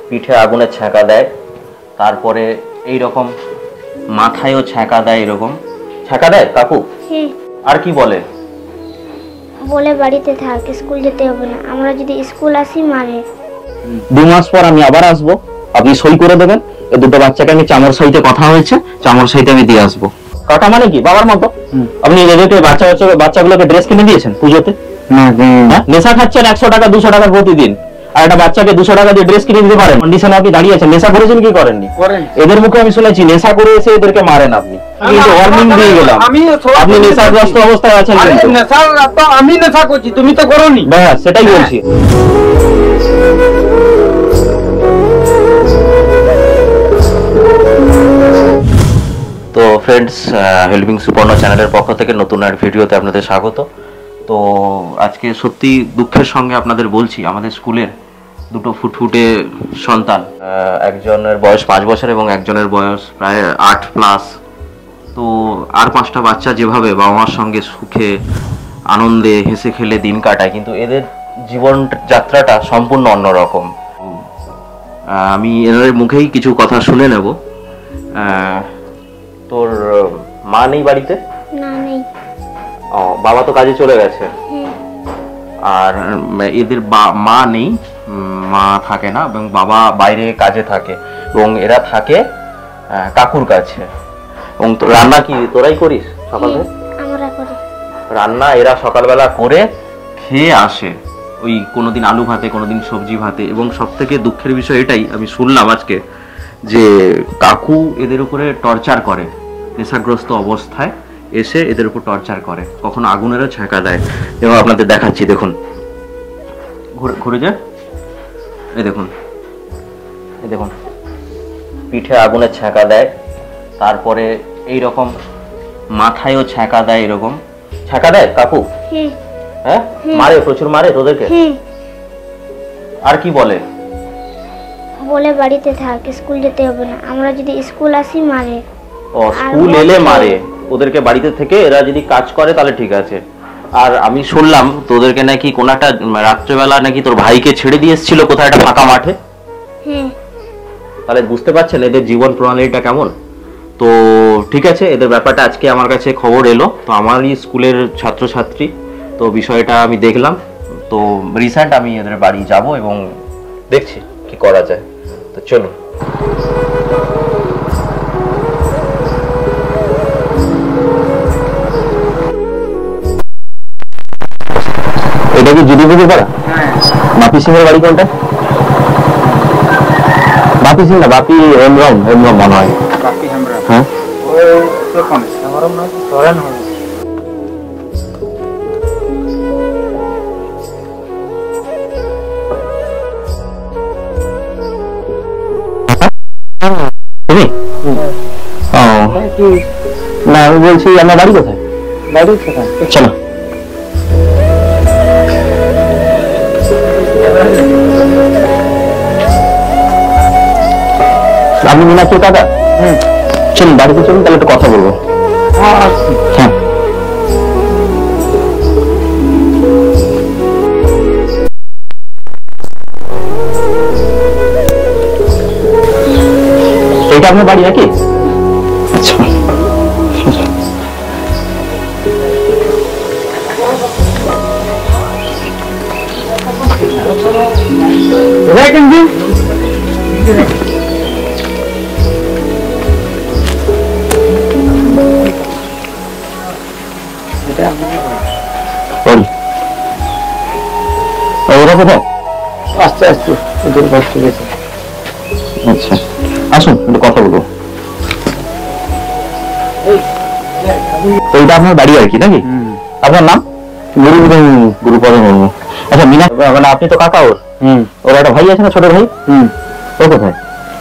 পিঠে আগুনে ছ্যাঁকা দেয়, তারপরে এই রকম মাথায়ও ছ্যাঁকা দেয়, এরকম ছ্যাঁকা দেয় কাকু। আর কি বলে? বলে বাড়িতে থাক, স্কুল যেতে হবে না, আমরা যদি স্কুল আসি মারে। 2 মাস পর আমি আবার আসবো, আপনি সই করে দেবেন। এই দুটো বাচ্চাকে আমি চামর সাইতে কথা হয়েছে, চামর সাইতে আমি দিয়ে আসবো। কাকা মানে কি বাবার মতো। আপনি এদেরকে বাচ্চাগুলোকে ড্রেস কিনে দিয়েছেন পুজোতে? নেশা খাচ্ছেন 100 টাকা 200 টাকা প্রতিদিন, আর একটা বাচ্চাকে 200 টাকা দিয়ে ড্রেস কিনে দিতে পারেন? কন্ডিশনে আপনি দাঁড়িয়েছেন, নেশা করেছেন কি করেননি? এদের মুখে আমি শুনেছি নেশা করে এসে এদেরকে মারেন আপনি। কিন্তু ওয়ার্নিং দিয়ে গেলাম, আপনি নেশাগ্রস্ত অবস্থায় আছেন। আমি নেশা করছি, তুমি তো করোনি। ব্যাস সেটাই বলছি। তো ফ্রেন্ডস, হেল্পিং সুপর্ণ চ্যানেলের পক্ষ থেকে নতুন এক ভিডিওতে আপনাদের স্বাগত। তো আজকে সত্যি দুঃখের সঙ্গে আপনাদের বলছি, আমাদের স্কুলের দুটো ফুটফুটে সন্তান, একজনের বয়স 5 বছর এবং একজনের বয়স প্রায় 8+। তো আর 5টা বাচ্চা যেভাবে বাবা মার সঙ্গে সুখে আনন্দে হেসে খেলে দিন কাটায়, কিন্তু এদের জীবন যাত্রাটা সম্পূর্ণ অন্যরকম। আমি এদের মুখেই কিছু কথা শুনে নেব। তোর মা নেই বাড়িতে? না, নেই। ও, বাবা তো কাজে চলে গেছে। আর এদের মা নেই, মা থাকে না এবং বাবা বাইরে কাজে থাকে, এবং এরা থাকে কাকুর কাছে। এবং রান্না কি তোরাই করিস সকালে? আমরা করি রান্না, এরা সকালবেলা করে খেয়ে আসে, ওই কোনোদিন আলু ভাতে, কোনোদিন সবজি ভাতে। এবং সব থেকে দুঃখের বিষয় এটাই আমি শুনলাম আজকে, যে কাকু এদের উপরে টর্চার করে, নেশাগ্রস্ত অবস্থায় এসে এদের উপর টর্চার করে, কখনো আগুনেরও ছ্যাঁকা দেয়। এবং আপনাদের দেখাচ্ছি, দেখুন, ঘুরে যায়, এই দেখুন, এই দেখুন, পিঠে আগুনে ছ্যাঁকা দেয়, তারপরে এই রকম মাথায়ও ছ্যাঁকা দেয়, এরকম ছ্যাঁকা দেয় কাকু। হ্যাঁ, মারে, প্রচুর মারে তোদেরকে। আর কি বলে? বলে বাড়িতে থাক, স্কুল যেতে হবে না, আমরা যদি স্কুল আসি মারে। ও, স্কুল এলে মারে ওদেরকে, বাড়িতে থেকে এরা যদি কাজ করে তাহলে ঠিক আছে। আর আমি শুনলাম তোদেরকে নাকি কোন একটা রাত্রেবেলা নাকি তোর ভাইকে ছেড়ে দিয়ে এসেছিল কোথায় একটা ফাঁকা মাঠে। তাহলে বুঝতে পারছেন এদের জীবন প্রণালীটা কেমন। তো ঠিক আছে, এদের ব্যাপারটা আজকে আমার কাছে খবর এলো, তো আমারই স্কুলের ছাত্রছাত্রী, তো বিষয়টা আমি দেখলাম। তো রিসেন্ট আমি এদের বাড়ি যাব এবং দেখছি কি করা যায়। তো চলুন। এটা কি জুদিপুজি পাড়া? বাপি সিং এর বাড়ি কোনটা? বাপি সিং না, বাপি হেমব্রম মনে হয়। হ্যাঁ, না আমি বলছি আমার বাড়ি কোথায়? বাড়ি কোথায়? চলো। আপনি মিনাক্ষীর কাকা? চলুন বাড়িতে, চলুন তাহলে একটু কথা বলবো। হ্যাঁ, এটা আপনার বাড়ি নাকি? আচ্ছা, ওরা কোথায়? আস্তে আস্তে গেছে। আচ্ছা, আসুন একটু কথা বলবো। ওইটা আপনার বাড়ি আর কি নাকি? আপনার নাম? গুরুপদ মুর্মু। আচ্ছা, মিনা মানে আপনি তো কাকা ওর? ওর একটা ভাই আছে না, ছোট ভাই? ও কোথায়?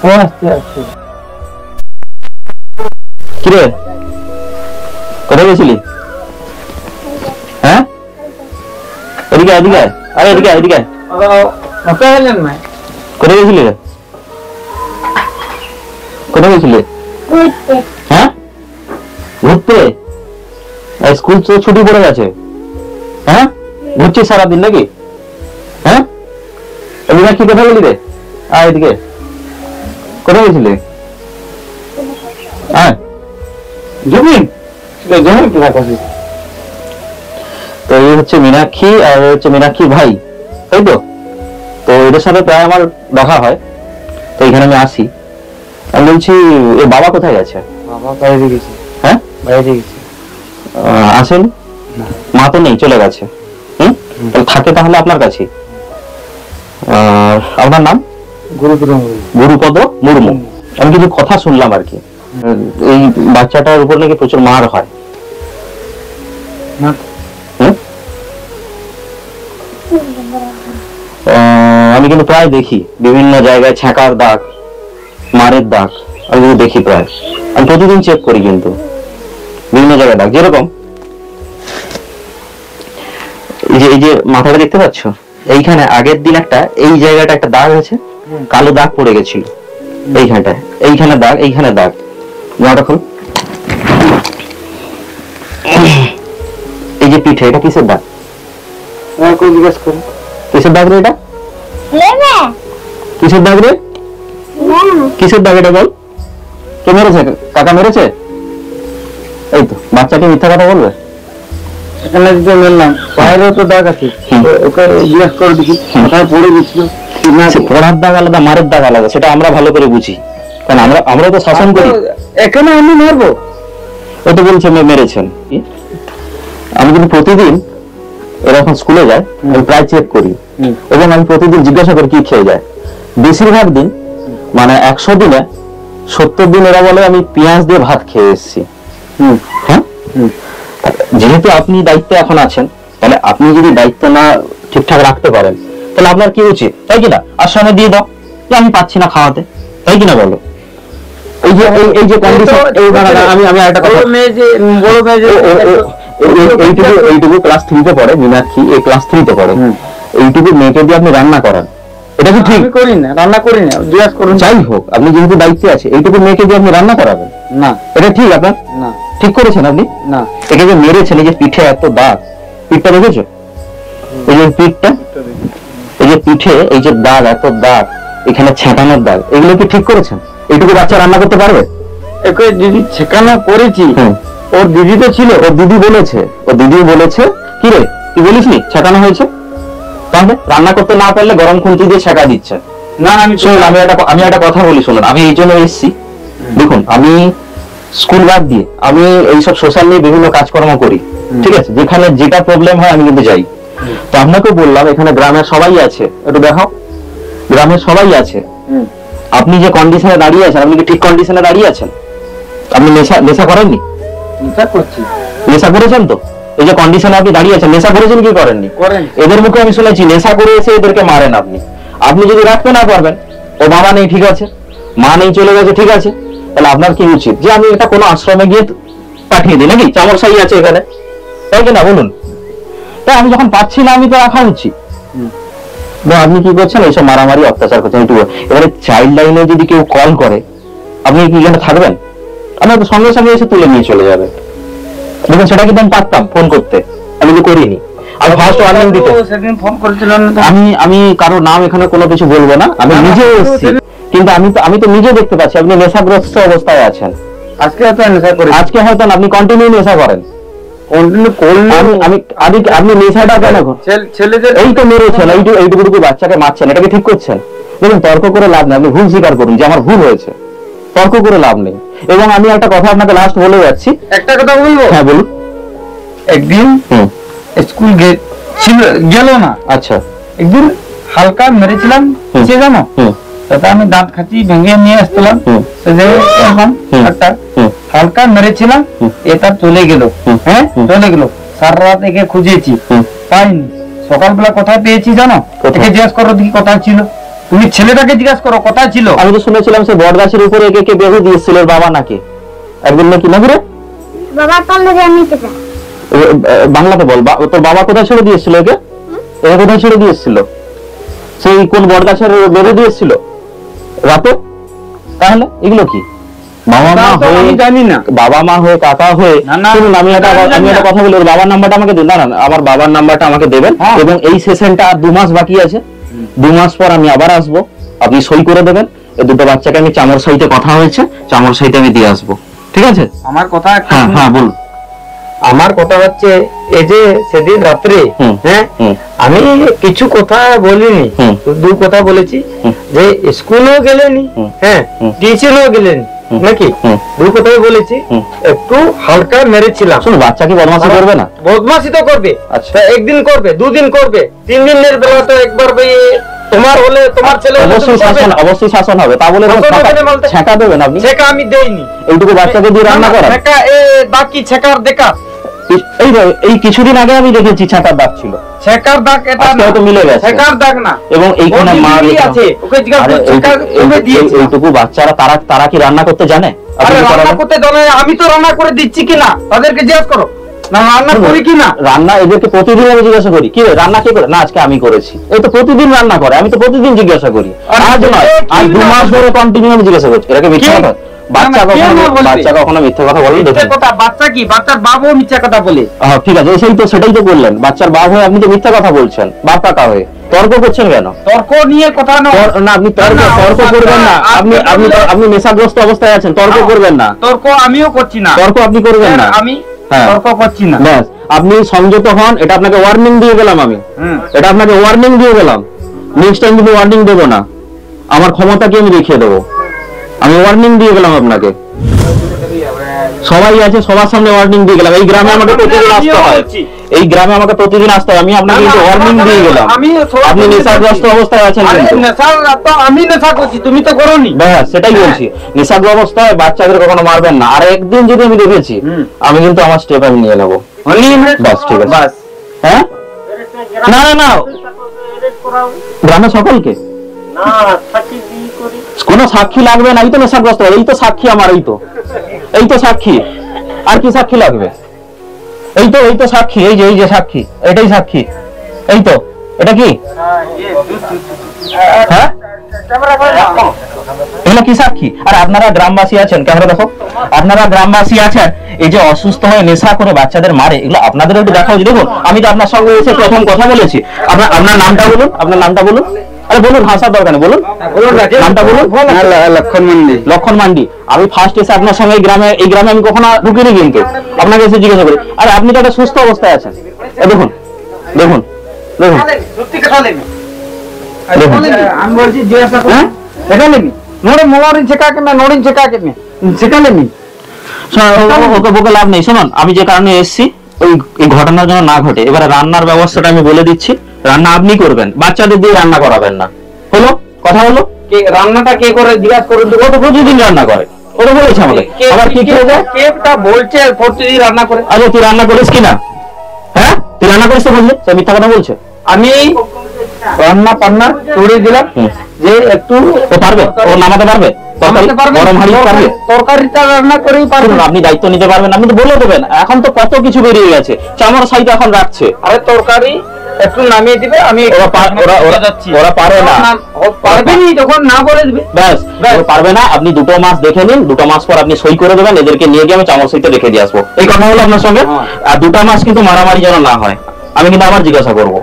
ও আসছে আসছে। কিরে, কোথায় গেছিলি? হ্যাঁ, এদিকে এদিকে, আরে এদিকে এদিকে। কোথায় গেছিলি? কোথায় গেছিলি? হ্যাঁ, ঘুরতে? স্কুল তো ছুটি পড়ে গেছে। হ্যাঁ, ঘুরছিস সারাদিন নাকি? হ্যাঁ, মীনাক্ষী কোথায় গেলি রে? এদিকে কোথায় গেছিলি? জমিন জমিন কি রাখা আছে? তো এই হচ্ছে মীনাক্ষী আর হচ্ছে মীনাক্ষীর ভাই, তাই তো? তো এদের সাথে প্রায় আমার দেখা হয়, তো এখানে আমি আসি। আমি বলছি এর বাবা কোথায় গেছে? বাবা বাইরে গেছে। হ্যাঁ, বাইরে গেছে। আসেন? মা তো নেই, চলে গেছে। তাহলে থাকে তাহলে আপনার কাছে। আপনার নাম? গুরুপদ মুর্মু। আমি কিছু কথা শুনলাম আর কি, এই বাচ্চাটার উপর নাকি প্রচুর মার হয়। আমি কিন্তু প্রায় দেখি বিভিন্ন জায়গায় ছ্যাঁকার দাগ, মারের দাগ আমি কিন্তু দেখি প্রায়। আমি প্রতিদিন চেক করি কিন্তু বিভিন্ন জায়গায় দাগ, যেরকম এই যে মাথাটা দেখতে পাচ্ছ, এইখানে আগের দিন একটা এই জায়গাটা একটা দাগ আছে, কালো দাগ পড়ে গেছিল এইখানটায়, এইখানে দাগ, এইখানে দাগ। জামাটা খুল। এই যে পিঠে, এটা কিসের দাগ? জিজ্ঞেস করো কিসের দাগ রে এটা? কিসের দাগ রে? কিসের দাগ এটা বল? কে মেরেছে? কাকা মেরেছে? এই তো বাচ্চাকে মিথ্যা কথা বলবে? এখানে যে মেললাম বাইরেও তো দাগ আছে, ওকে জিজ্ঞেস করে দেখি কোথায় পড়ে গেছিল। পড়ার দাগ আলাদা, মারের দাগ আলাদা, সেটা আমরা ভালো করে বুঝি, কারণ আমরা তো শাসন করি। এখানে আমি মারবো? ও তো বলছে মেরেছেন। আমি কিন্তু প্রতিদিন এরকম স্কুলে যায়, আমি প্রায় চেক করি এবং আমি প্রতিদিন জিজ্ঞাসা করি কি খেয়ে যায়। বেশিরভাগ দিন মানে 100 দিনে 70 দিন এরা বলে আমি পেঁয়াজ দিয়ে ভাত খেয়ে এসেছি। হ্যাঁ, যেহেতু আপনি দায়িত্বে এখন আছেন, তাহলে আপনি যদি দায়িত্ব না ঠিকঠাক রাখতে পারেন, তাহলে আপনার কি উচিত, তাই কিনা? আশ্রমে দিয়ে দাও যে আমি পাচ্ছি না খাওয়াতে, তাই কিনা বলো? এই যে কন্ডিশন, আমি একটা কথা, বড় মেয়ে যে এইটুকু ক্লাস 3 তে পড়ে, মীনাক্ষী এই ক্লাস 3 তে পড়ে, এইটুকু মেয়েকে দিয়ে আপনি রান্না করান, এটা কি ঠিক? করি না, রান্না করি না, জিজ্ঞেস করুন। যাই হোক, আপনি যেহেতু দায়িত্বে আছে, এইটুকু মেয়েকে দিয়ে আপনি রান্না করাবেন না, এটা ঠিক আপনার? না, ঠিক করেছেন আপনি? না। একে যে মেরেছেন, এই যে পিঠে এত দাগ, পিঠটা দেখেছো? এই যে পিঠটা, এই যে পিঠে এই যে দাগ, এত দাগ, এখানে ছেঁটানোর দাগ, এগুলো কি ঠিক করেছেন? এইটুকু বাচ্চা রান্না করতে পারবে? একে দিদি ছেকানো করেছি, ওর দিদি তো ছিল, ওর দিদি বলেছে, কি রে তুই বলিস নি ছেঁকানো হয়েছে? তাহলে রান্না করতে না পারলে গরম খুন্তি দিয়ে ছেঁকা দিচ্ছে। না শুনুন, আমি একটা কথা বলি, শুনুন, আমি এই জন্য এসেছি, দেখুন আমি স্কুল বাদ দিয়ে আমি এইসব সোশ্যাল নিয়ে বিভিন্ন কাজকর্ম করি, ঠিক আছে? যেখানে যেটা প্রবলেম হয় আমি কিন্তু যাই। তো আপনাকে বললাম এখানে গ্রামের সবাই আছে, একটু দেখাও, গ্রামের সবাই আছে। আপনি যে কন্ডিশনে দাঁড়িয়ে আছেন, আপনি কি ঠিক কন্ডিশনে দাঁড়িয়ে আছেন? আপনি নেশা করেননি? নেশা করেছেন তো? এই যে কন্ডিশনে আপনি দাঁড়িয়ে আছেন, নেশা করেছেন কি করেননি? এদের মুখে আমি শুনেছি নেশা করে এসে এদেরকে মারেন আপনি। আপনি যদি রাখতে না পারবেন, ও বাবা নেই ঠিক আছে, মা নেই চলে গেছে ঠিক আছে, তাহলে আপনার কি উচিত যে আমি এটা কোনো আশ্রমে গিয়ে পাঠিয়ে দিই নাকি? চামরসাই আছে এখানে, তাই কিনা বলুন? তাই আমি যখন পাচ্ছি না, আমি তো রাখা উচিত। আপনি কি করছেন? এইসব মারামারি অত্যাচার করছেন। এবারে চাইল্ড লাইনে যদি কেউ কল করে, আপনি কি এখানে থাকবেন? আপনার তো সঙ্গে সঙ্গে এসে তুলে নিয়ে চলে যাবে। দেখুন, সেটা কিন্তু আমি পারতাম ফোন করতে, আমি তো করিনি। আমি ফার্স্ট ওয়ার্নিং দিতে, সেদিন ফোন করেছিলেন, আমি কারো নাম এখানে কোনো কিছু বলবো না, আমি নিজে এসেছি, কিন্তু আমি তো নিজে দেখতে পাচ্ছি আপনি নেশাগ্রস্ত অবস্থায় আছেন। আজকে হয়তো নেশা করে, আজকে হয়তো না, আপনি কন্টিনিউ নেশা করেন। কন্টিনিউ করলে আপনি নেশাটা কেন? ছেলেদের এই তো মেরেছেন, এইটুকু বাচ্চাকে মারছেন, এটাকে ঠিক করছেন? দেখুন, তর্ক করে লাভ নেই, আপনি ভুল স্বীকার করুন যে আমার ভুল হয়েছে, তর্ক করে লাভ নেই। এবং আমি একটা কথা আপনাকে লাস্ট বলে যাচ্ছি, একটা কথা বলবো। হ্যাঁ বলুন। একদিন স্কুল গেল না, আচ্ছা, একদিন হালকা মেরেছিলাম, সে জানো, তাতে আমি দাঁত খাঁচি ভেঙে নিয়ে আসছিলাম, একটা হালকা মেরেছিলাম, এ তার চলে গেল। হ্যাঁ, চলে গেল। সারা রাত একে খুঁজেছি, পাইনি। সকালবেলা কোথায় পেয়েছি জানো? একে জিজ্ঞাসা করো দেখি কোথায় ছিল। তুমি ছেলেটাকে জিজ্ঞাসা করো কোথায় ছিল। আমি তো শুনেছিলাম সে বটগাছের উপরে একে কে বেঁধে দিয়েছিল, বাবা নাকি একদিন নাকি, না ঘুরে বাবা তলে জানিতে চায়। বাংলাতে বল, তোর বাবা কোথায় ছেড়ে দিয়েছিল একে? একে কোথায় ছেড়ে দিয়েছিল? সেই কোন বটগাছের বেঁধে দিয়েছিল রাতে? তাহলে এগুলো কি? বাবা মা হয়ে, আমি জানি না, বাবা মা হয়ে, কাকা হয়ে। শুনুন, আমি একটা কথা বলি, ওর বাবার নাম্বারটা আমাকে দিন। না, আমার বাবার নাম্বারটা আমাকে দেবেন, এবং এই সেশনটা আর 2 মাস বাকি আছে, 2 মাস পর আমি আবার আসবো, আপনি সই করে দেবেন। এই দুটো বাচ্চাকে আমি চামর সাইতে কথা হয়েছে, চামর সাইতে আমি দিয়ে আসবো, ঠিক আছে? আমার কথা হ্যাঁ হ্যাঁ বলুন। আমার কথা হচ্ছে এই যে সেদিন রাত্রে হ্যাঁ আমি কিছু কথা বলিনি, দু কথা বলেছি যে স্কুলও গেলেনি, হ্যাঁ টিউশনও গেলেনি, নাকি দু কথাই বলেছি। একটু হালকা মেরেছিলাম। শুনুন, বাচ্চা কি বদমাশি করবে না? বদমাশি তো করবে। আচ্ছা। একদিন করবে, দুদিন করবে, 3 দিনের বেলা তো একবার তোমার হলে তোমার ছেলে অবশ্যই শাসন হবে। তা বলে ছেঁকা দেবেন আপনি? ছেঁকা আমি দেইনি। এইটুকু বাচ্চাকে দিয়ে রান্না করা ছেঁকা বাকি ছেঁকার দেখা এই কিছুদিন আগে আমি দেখেছি ছেঁকার দাগ ছিল। ছেঁকার দাগ এটা হয়তো মিলে গেছে। ছেঁকার দাগ না, এবং এইখানে মার আছে। ওকে জিজ্ঞাসা ছেঁকা তুমি দিয়েছি। এইটুকু বাচ্চারা তারা কি রান্না করতে জানে? আরে রান্না করতে জানে, আমি তো রান্না করে দিচ্ছি কিনা তাদেরকে জিজ্ঞাসা করো না, রান্না করি কিনা। রান্না এদেরকে প্রতিদিন আমি জিজ্ঞাসা করি, কি রান্না কে করে? না আজকে আমি করেছি। এই তো প্রতিদিন রান্না করে, আমি তো প্রতিদিন জিজ্ঞাসা করি। আজ নয়, আজ 2 মাস ধরে কন্টিনিউ আমি জিজ্ঞাসা করছি। এটাকে মিথ্যা কথা? বাচ্চা কখনো মিথ্যা কথা বলে? বাচ্চা কি, বাচ্চার বাবু মিথ্যা কথা বলে? ঠিক আছে, সেটাই তো বললেন। বাচ্চার বাপ হয়ে আপনি তো মিথ্যা কথা বলছেন, বাপ কাকা হয়ে তর্ক করছেন কেন? তর্ক নিয়ে কথা না, আপনি তর্ক করবেন না। আপনি নেশাগ্রস্ত অবস্থায় আছেন, তর্ক করবেন না। তর্ক আমিও করছি না, তর্ক আপনি করবেন না। আমি তর্ক করছি না। ব্যাস, আপনি সংযত হন। এটা আপনাকে ওয়ার্নিং দিয়ে গেলাম আমি, এটা আপনাকে ওয়ার্নিং দিয়ে গেলাম। নেক্সট টাইম কিন্তু ওয়ার্নিং দেবো না, আমার ক্ষমতাকে আমি দেখিয়ে দেবো। আমি ওয়ার্নিং দিয়ে গেলাম আপনাকে, সবাই আছে, সবার সামনে ওয়ার্নিং দিয়ে গেলাম। এই গ্রামে আমাকে প্রতিদিন আসতে হয়, এই গ্রামে আমাকে প্রতিদিন আসতে হয়। আমি আপনাকে কিন্তু ওয়ার্নিং দিয়ে গেলাম। আপনি নেশাগ্রস্ত অবস্থায় আছেন। আমি নেশা করছি, তুমি তো করোনি। ব্যাস, সেটাই বলছি। নেশাগ্রস্ত অবস্থায় বাচ্চাদের কখনো মারবেন না। আর একদিন যদি আমি দেখেছি, আমি কিন্তু আমার স্টেপ আমি নিয়ে নেবো। বাস, ঠিক আছে। হ্যাঁ, না না না, গ্রামে সকলকে কোন সাক্ষী লাগবে না। এই তো নেশাগ্রস্ত, এই তো সাক্ষী আমার, এই তো সাক্ষী। আর কি সাক্ষী লাগবে? এই তো সাক্ষী, এই যে সাক্ষী, এটাই সাক্ষী। এই তো, এটা কি? হ্যাঁ, এগুলো কি সাক্ষী? আর আপনারা গ্রামবাসী আছেন, ক্যামেরা দেখো, আপনারা গ্রামবাসী আছেন, এই যে অসুস্থ হয়ে নেশা করে বাচ্চাদের মারে, এগুলো আপনাদের একটু দেখা উচিত। দেখুন, আমি তো আপনার সঙ্গে এসে প্রথম কথা বলেছি। আপনার নামটা বলুন, আপনার নামটা বলুন। আরে বলুন, হাসার দরকার নেই, বলুন নামটা বলুন। লক্ষণ মান্ডি। আমি ফার্স্ট এসে আপনার সঙ্গে এই গ্রামে আমি কখনো ঢুকিনি, কিন্তু আপনাকে এসে জিজ্ঞাসা করি। আরে আপনি তো একটা সুস্থ অবস্থায় আছেন। দেখুন দেখুন দেখুন দেখুন, আমি বলছি জিজ্ঞাসা করো, শেখালেনি নোড়ে মোলারি শেখাকে না, নোড়িন শেখাকে না, শেখালেনি। ওকে লাভ নেই। শুনুন, আমি যে কারণে এসেছি, এই ঘটনার জন্য না ঘটে, এবারে রান্নার ব্যবস্থাটা আমি বলে দিচ্ছি। রান্না আপনি করবেন, বাচ্চাদের দিয়ে রান্না করাবেন না। হলো কথা? হলো রান্নাটা কে করে জিজ্ঞাসা করে? ও তো প্রতিদিন রান্না করে, ও তো বলেছে আমাকে। আবার কি খেয়ে যায়? কেটা বলছে প্রতিদিন রান্না করে। আরে তুই রান্না করিস কিনা? হ্যাঁ, তুই রান্না করিস তো বললে, সে মিথ্যা কথা বলছে। আমি রান্না পান্না করে দিলাম যে একটু ও পারবে, ও নামাতে পারবে, গরম হাঁড়ি পারবে, তরকারিটা রান্না করেই পারবে। আপনি দায়িত্ব নিতে পারবেন, আপনি তো বলে দেবেন। এখন তো কত কিছু বেরিয়ে গেছে, চামর সাইতে এখন রাখছে। আরে তরকারি একটু নামিয়ে দিবে, আমি ওরা পারে না, পারবেনি যখন না বলে দিবে। ব্যাস, পারবে না। আপনি 2 মাস দেখে নিন, 2 মাস পর আপনি সই করে দেবেন। এদেরকে নিয়ে গিয়ে আমি চামর সাইতে রেখে দিয়ে আসবো। এই কথা হলো আপনার সঙ্গে। আর 2 মাস কিন্তু মারামারি যেন না হয়, আমি কিন্তু আবার জিজ্ঞাসা করবো।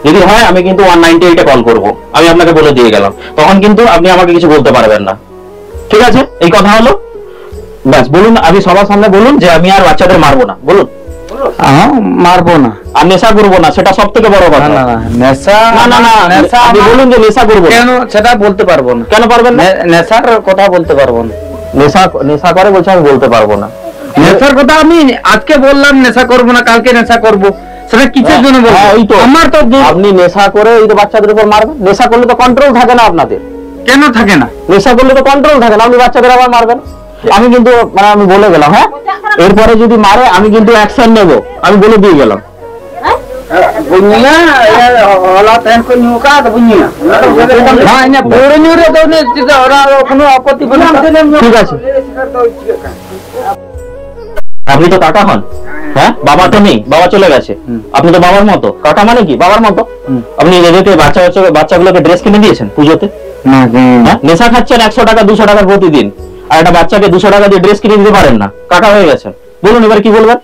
যদি হয় আমি কিন্তু 198-এ কল করবো। আমি আপনাকে বলে দিয়ে গেলাম, তখন কিন্তু আপনি আমাকে কিছু বলতে পারবেন না, ঠিক আছে? এই কথা হলো। ব্যাস, বলুন, আমি সবার সামনে বলুন যে আমি আর বাচ্চাদের মারবো না। বলুন, মারবো না আর নেশা করবো না, সেটা সব থেকে বড় কথা। নেশা নেশা আপনি বলুন যে নেশা করবো কেন, সেটা বলতে পারবো না। কেন পারবেন না? নেশার কথা বলতে পারবো না। নেশা করে বলছে, আমি বলতে পারবো না। নেশার কথা আমি আজকে বললাম নেশা করবো না, কালকে নেশা করবো, সেটা কিসের জন্য বলবো? ওই তো আমার তো আপনি নেশা করে এই তো বাচ্চাদের উপর মারবেন। নেশা করলে তো কন্ট্রোল থাকে না আপনাদের। কেন থাকে না? নেশা করলে তো কন্ট্রোল থাকে না, আপনি বাচ্চাদের আবার মারবেন। আমি কিন্তু আমি বলে গেলাম, হ্যাঁ, এরপরে যদি মারে আমি কিন্তু অ্যাকশন নেব, আমি বলে দিয়ে গেলাম। ঠিক আছে, আপনি তো কাকা হন, হ্যাঁ, বাবা তো নেই, বাবা চলে গেছে। আপনি তো বাবার মতো। কাকা মানে কি? বাবার মতো। আপনি এদেরকে বাচ্চাগুলোকে ড্রেস কিনে দিয়েছেন পুজোতে? নেশা খাচ্ছেন 100 টাকা 200 টাকা প্রতিদিন, আর একটা বাচ্চাকে 200 টাকা দিয়ে ড্রেস কিনে দিতে পারেন না। কাকা হয়ে গেছেন। বলুন এবার কি বলবেন?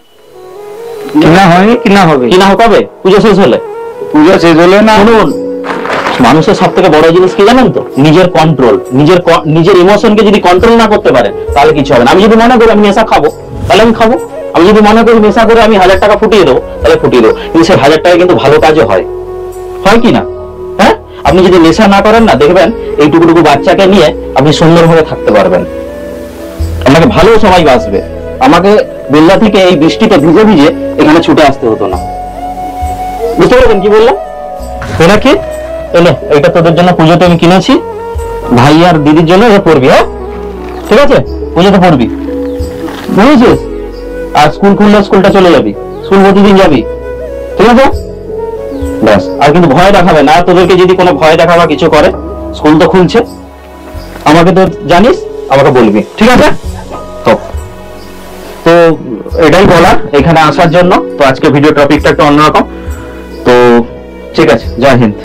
কিনা হয়নি, কিনা হবে। কিনা কবে? পুজো শেষ হলে। পুজো শেষ হলে না, মানুষের সব থেকে বড় জিনিস কি জানেন তো? নিজের কন্ট্রোল। নিজের ইমোশনকে যদি কন্ট্রোল না করতে পারে তাহলে কিছু হবে না। আমি যদি মনে করি আমি নেশা খাবো তাহলে আমি খাবো, আমি যদি মনে করি নেশা করে আমি 1000 টাকা ফুটিয়ে দেবো তাহলে ফুটিয়ে দেবো, কিন্তু সেই 1000 টাকা কিন্তু ভালো কাজে হয়, হয় কি না? হ্যাঁ, আপনি যদি নেশা না করেন না, দেখবেন এইটুকুটুকু বাচ্চাকে নিয়ে আপনি সুন্দরভাবে থাকতে পারবেন, আপনাকে ভালো সময় বাঁচবে। আমাকে বেল্লা থেকে এই বৃষ্টিতে ভিজে ভিজে এখানে ছুটে আসতে হতো না। বুঝতে পারবেন কি বললাম? এটা কি? এলে এটা তোদের জন্য পুজোতে আমি কিনেছি, ভাই আর দিদির জন্য এটা পড়বি। হ্যাঁ ঠিক আছে, পুজোতে পড়বি, বুঝেছিস? আর স্কুল খুললে স্কুলটা চলে যাবি, স্কুল প্রতিদিন যাবি, ঠিক আছে? ব্যাস, আর কিন্তু ভয় দেখাবে না। তোদেরকে যদি কোনো ভয় দেখাবা কিছু করে, স্কুল তো খুলছে, আমাকে তো জানিস, আমাকে বলবি, ঠিক আছে? তো এটাই বলার এখানে আসার জন্য। তো আজকে ভিডিও টপিকটা একটু অন্যরকম। তো ঠিক আছে, জয় হিন্দ।